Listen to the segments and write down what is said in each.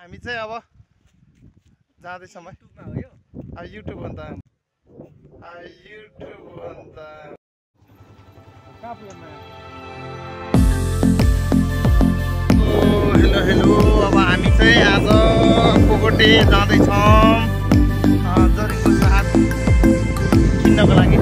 हामी चाहिँ अब जाँदैछौँ है अब युट्युब भन्दा हेलो हेलो अब हामी चाहिँ आज पोगटे जाँदैछौँ जरीको साथ किन्नको लागि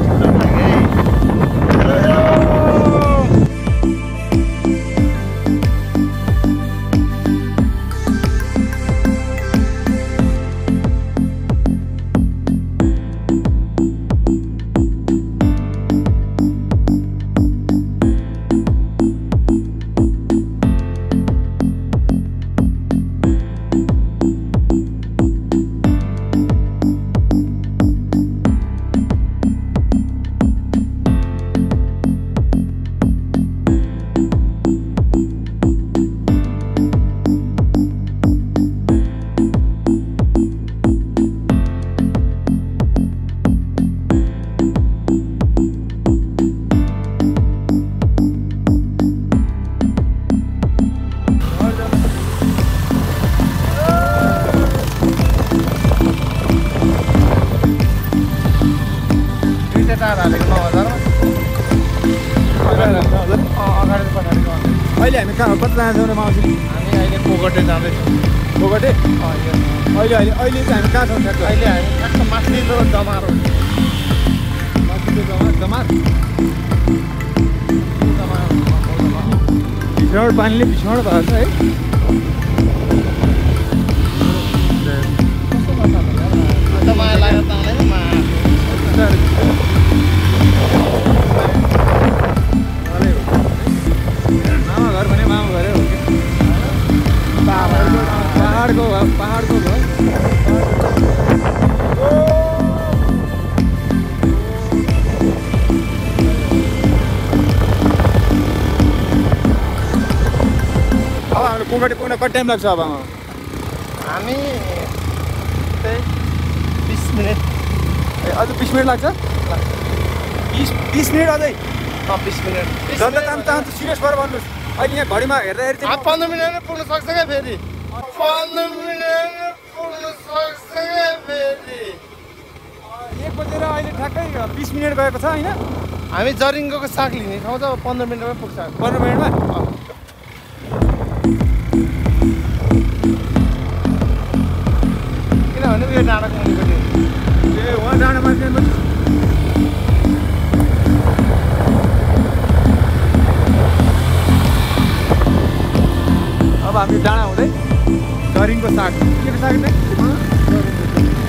अहिले हामी कहाँ कता जान्छौँ माउसी? हामी अहिले पोगटे जाँदैछौँ। पोगटे? अहिले चाहिँ हामी कहाँ छौँ? अहिले हामी ठ्याक्क माथिल्लो जमार हो। माथिल्लो जमार भित्रबाट पानीले भित्रबाट भएको छ है। अन्त माया लागेर त आउँदैन मामा घर भने मामा घरै हो कि पहाडको भयो अब हामीले पोगटे पुग्न कति टाइम लाग्छ? अब हामी त्यही 20 मिनट अझ 20 मिनट लाग्छ? 20 मिनट अझै? 20 मिनट जनता चाहन्छु सिरियस भएर भन्नुहोस्। अहिले यहाँ घडीमा हेर्दाखेरि चाहिँ 15 मिनटमा पुग्न सक्छ क्या फेरि 15 मिनटमा पुग्न सक्छ क्या फेरि 1 बजेर अहिले ठ्याक्कै 20 मिनट गएको छ होइन? हामी जरिङ्गोको साग लिने ठाउँ चाहिँ 15 मिनटमा पुग्छ। 15 मिनटमा? किनभने उयो डाँडाको मुनिपट्टि ए उहाँ डाँडा मान्छे अब हामी डाँडा हुँदै जरिङको साग के को साग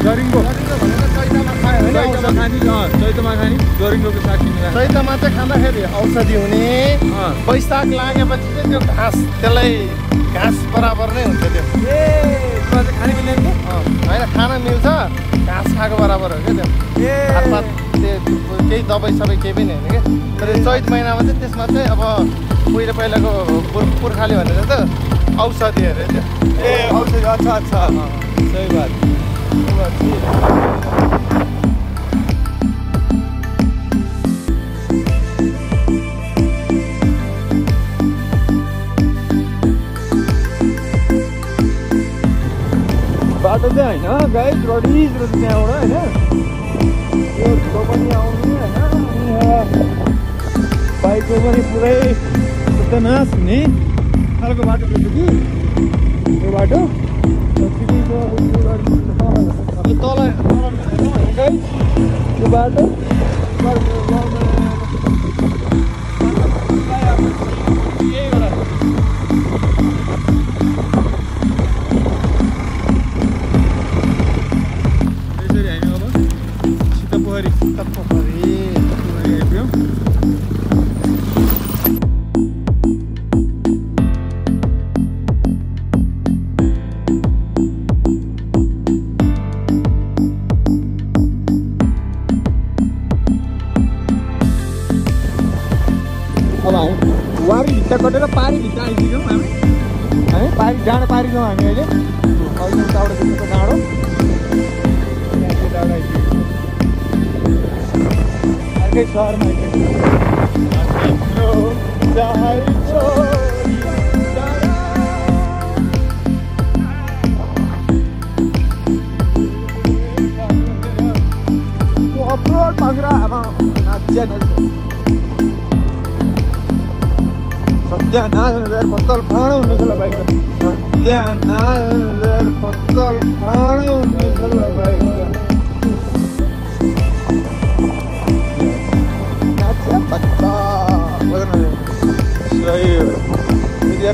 जरिङको चैतमा खायो भने चैतमा खाने जरिङको साग किनेर चैतमा चाहिँ खाँदाखेरि औषधि हुने वैशाख लागेपछि चाहिँ त्यो घाँस त्यसलाई घाँस बराबर नै हुन्छ त्यो ए खाने मिल्दैन कि होइन खान मिल्छ घाँस खाएको बराबर हो क्या त्यो हातपात त्यो केही दबाई सबै केही पनि होइन क्या तर चैत महिनामा चाहिँ त्यसमा चाहिँ अब पहिलाको पुर्खाले भनेर त औषधि अरे त्यो ए औषधि अच्छा सही बात बाटो चाहिँ होइन गाई रडिज त्यहाँबाट होइन यो ठुलो पनि आउने होइन बाइकको पनि पुरै नाश हुने खालको बाटो रहेछ कि यो बाटो तल यो बाटो यसरी हामी अब सीतापोखरी आइपुग्यौँ। अब हामी वारी भित्ता कटेर पारी भित्ता आइपुग्यौँ हामी पारी डाँडा पारिछौँ हामी अहिले अहिले उताबाट देखेको डाँडो डाँडा आइपुग्यौँ अर्कै सहरमा आइपुग्यौँ सत्यानाश पत्तल फाँडो हुँदैछ ल बाइक सत्यानाश पत्तल फाँडो हुँदैछ ल बाइक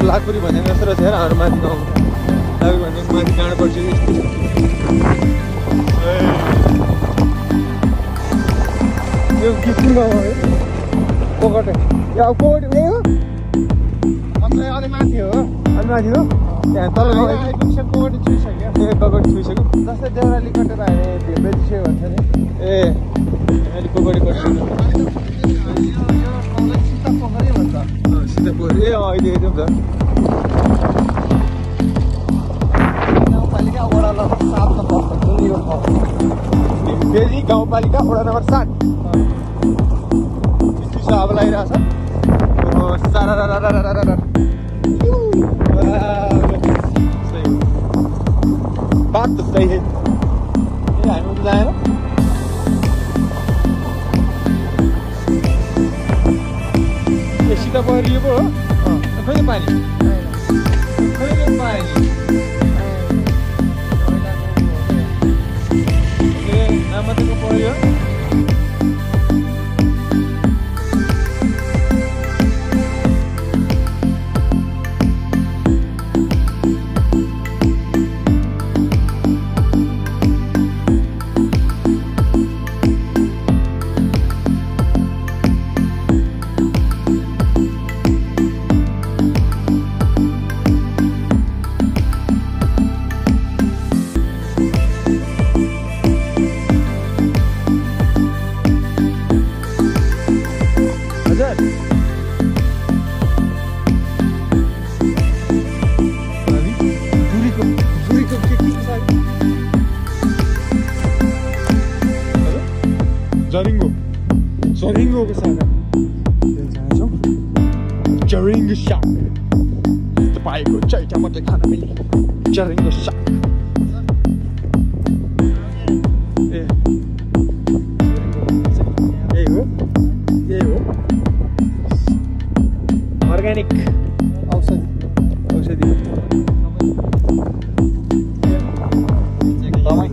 लाखपुरी भनेको जस्तो रहेछ हेर हाम्रो माथि गाउँ लाखपुरी भनेको माथि डाँडो पर्छ यो किसिम गाउँ हो पोकटे यो पोकटे उयो हो अलि माथि हो अलि माथि हो त्यहाँ तल कोकटी छुइसक्यो ए पोकटे छुइसक्यो जस्तै देउराली कटेर हामी ढेम्बे दिसो भन्छ नि ए अहिले पोकटे कटिसक्यो सीता पोखरी भन्छ सीता पोखरी ए अहिले एकदम छ गाउँपालिका वडा नम्बर 7 मा पर्छ जुन यो ठाउँ फेरि गाउँपालिका वडा नम्बर 7 चिसो हावा लागिरहेछ बात त सही है हामी उता जाएन ए सीता पोखरी यो पो हो खोइ पानी ए नामाको पोखरी हो Jaringo ke sana. Dan sana Jaringo Shack. तपाईँको चाइटा मात्रै खान मिल्ने Jaringo Shack. ए यही हो अर्ग्यानिक औषधि दबाई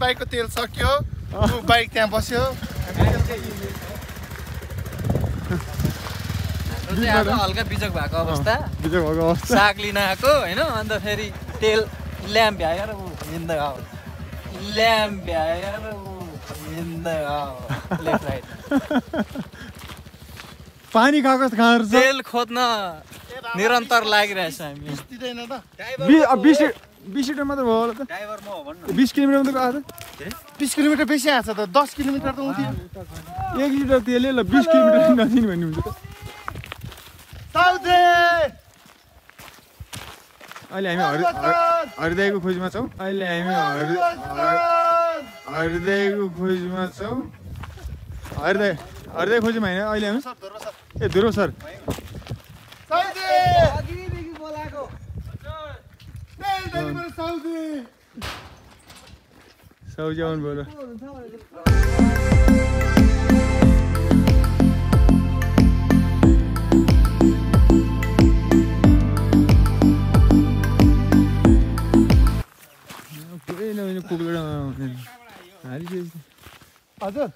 बाइकको तेल सक्यो बाइक त्यहाँ बस्यो हल्का बिजोक भएको अवस्था साग लिन आएको होइन अन्त फेरि तेल ल्याम्प भ्याएर हिँड्दै आऊ ल्याम्प भ्याएर हिँड्दै आऊ लेफ्ट राइट पानी खाएको कहाँ तेल खोज्न निरन्तर लागिरहेछ हामी 20 लिटर मात्र भयो होला त ड्राइभर म हो भन्नु 20 किलोमिटर मात्र आएको 20 किलोमिटर बेसी आछ त 10 किलोमिटर त उठ्यो 1 लिटर तेलले ल 20 किलोमिटर नदिनु भन्ने हुन्छ त साउदे अहिले हामी हरिदाईको खोजमा छौँ हरिदाईको खोजमा छौँ हरिदाई खोजमा हैन अहिले हामी ए धुरो सर साउदे अघिदेखि बोलाको साउजी आउनु भयो पुग्दैन हारिसकेपछि हजुर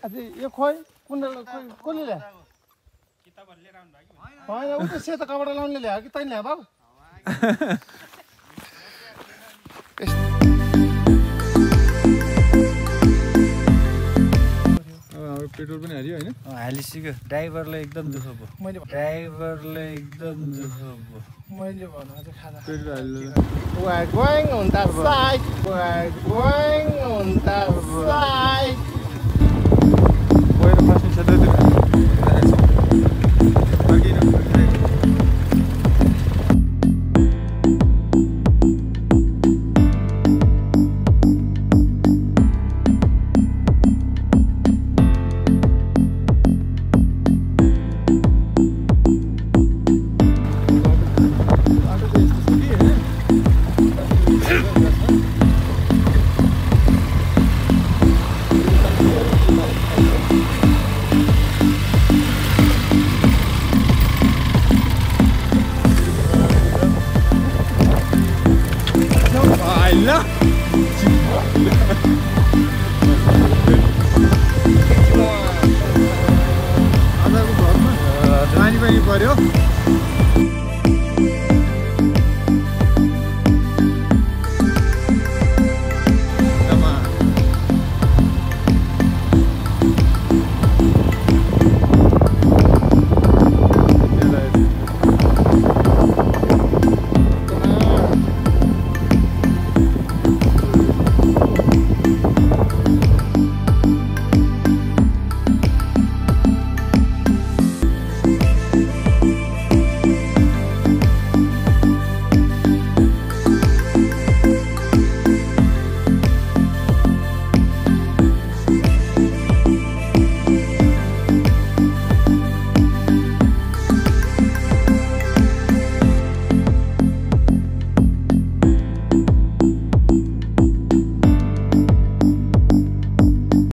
अझै यो खोइ कुन कसले ल्यायो होइन ऊ त सेतो कपडा लाउनेले ल्यायो कि तैँले ल्यायो बाबु हाम्रो पेट्रोल पनि हाल्यो होइन हालिसक्यो ड्राइभरलाई एकदम दुःख भयो मैले ड्राइभरलाई एकदम दुःख भयो मैले भन्नु अझै खाजा पेट्रोल हाल्यो We're going on that side. We're going on that side. गएर फास्टिङ छ त पानी पर्यो